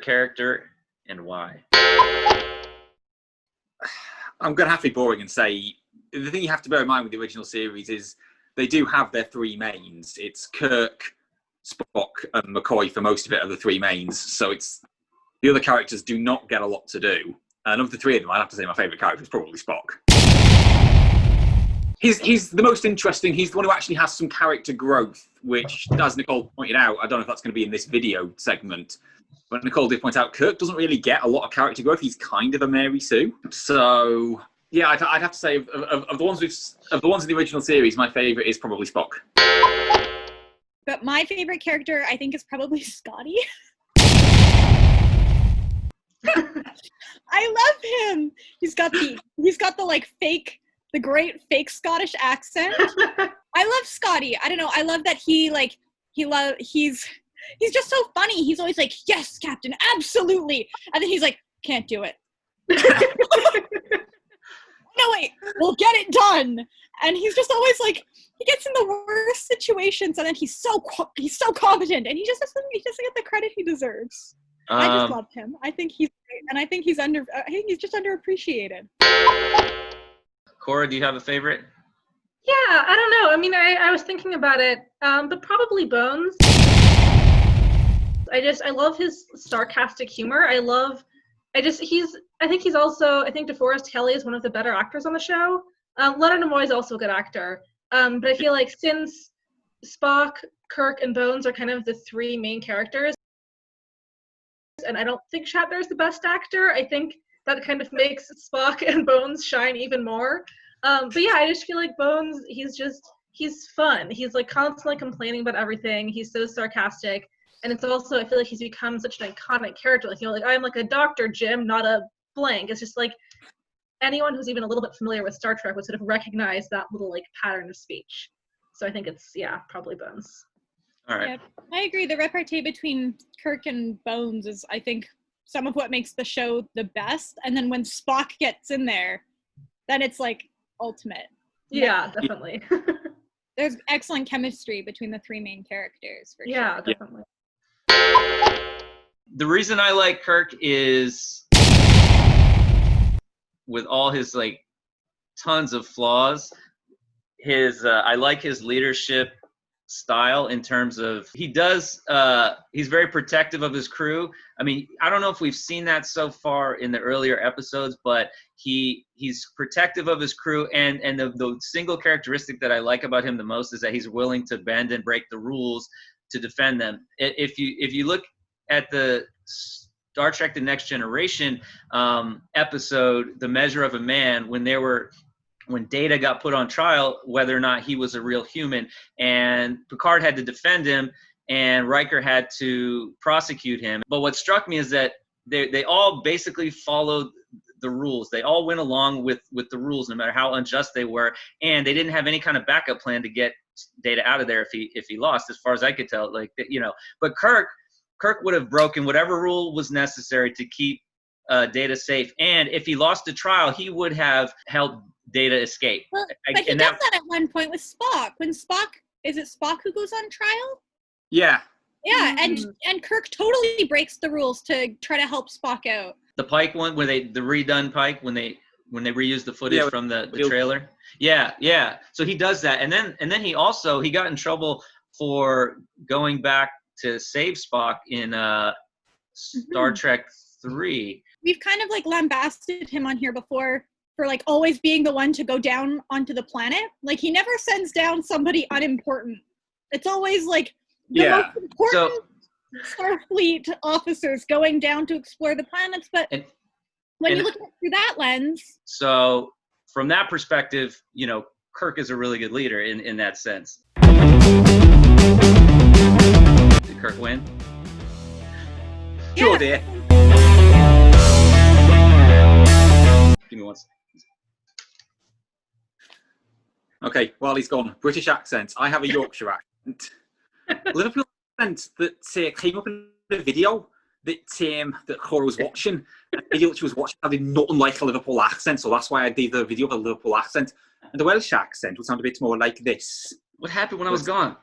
character and why? I'm going to have to be boring and say the thing you have to bear in mind with the original series is they do have their three mains. It's Kirk, Spock, and McCoy for most of it are the three mains. So it's the other characters do not get a lot to do. And of the three of them, I'd have to say my favourite character is probably Spock. He's the most interesting. He's the one who actually has some character growth, which, as Nicole pointed out, I don't know if that's going to be in this video segment, but Nicole did point out Kirk doesn't really get a lot of character growth. He's kind of a Mary Sue. So yeah, I'd have to say of the ones in the original series, my favourite is probably Spock. But my favorite character, I think, is probably Scotty. I love him. He's got the like the great fake Scottish accent. I love Scotty. I don't know. I love that he's just so funny. He's always like, yes, Captain, absolutely. And then he's like, can't do it. No, wait, we'll get it done. And he's just always like, he gets in the worst situations, and then he's so competent, and he just doesn't get the credit he deserves. I just love him. I think he's great, and I think he's just underappreciated. Cora, do you have a favorite? Yeah, I don't know. I mean, I was thinking about it, but probably Bones. I love his sarcastic humor. I think DeForest Kelley is one of the better actors on the show. Leonard Nimoy is also a good actor. But I feel like since Spock, Kirk, and Bones are kind of the three main characters, and I don't think Shatner is the best actor, I think that kind of makes Spock and Bones shine even more. But yeah, I just feel like Bones, he's fun. He's like constantly complaining about everything. He's so sarcastic. And it's also, I feel like he's become such an iconic character. Like, you know, like, I'm like a Dr. Jim, not a blank. It's just like anyone who's even a little bit familiar with Star Trek would sort of recognize that little like pattern of speech. So I think it's, yeah, probably Bones. All right. Yeah, I agree. The repartee between Kirk and Bones is, I think, some of what makes the show the best. And then when Spock gets in there, then it's like ultimate. Yeah, definitely. There's excellent chemistry between the three main characters, for sure. Yeah, definitely. The reason I like Kirk is, with all his like tons of flaws, I like his leadership style in terms of he's very protective of his crew. I mean, I don't know if we've seen that so far in the earlier episodes, but he's protective of his crew, and the single characteristic that I like about him the most is that he's willing to bend and break the rules to defend them. If you look at the Star Trek The Next Generation episode, The Measure of a Man, when Data got put on trial, whether or not he was a real human, and Picard had to defend him and Riker had to prosecute him. But what struck me is that they all basically followed the rules. They all went along with the rules, no matter how unjust they were, and they didn't have any kind of backup plan to get Data out of there if he lost, as far as I could tell. Like, you know, but Kirk would have broken whatever rule was necessary to keep Data safe, and if he lost the trial, he would have helped Data escape. Well, but he does that at one point with Spock. When is it Spock who goes on trial? Yeah. Yeah, and Kirk totally breaks the rules to try to help Spock out. The Pike one, the redone Pike, when they reused the footage from the trailer. Yeah. So he does that, and then he got in trouble for going back to save Spock in Star Trek 3. We've kind of like lambasted him on here before for like always being the one to go down onto the planet. Like, he never sends down somebody unimportant. It's always like the most important Starfleet officers going down to explore the planets. But when you look at it through that lens. So from that perspective, you know, Kirk is a really good leader in that sense. Did Kirk win? Sure, dear. Give me one second. Okay, while he's gone, British accents. I have a Yorkshire accent. Liverpool accent that came up in the video that Cora was watching. The video that she was watching had nothing like a Liverpool accent, so that's why I did the video of a Liverpool accent. And the Welsh accent would sound a bit more like this. What happened when I was gone?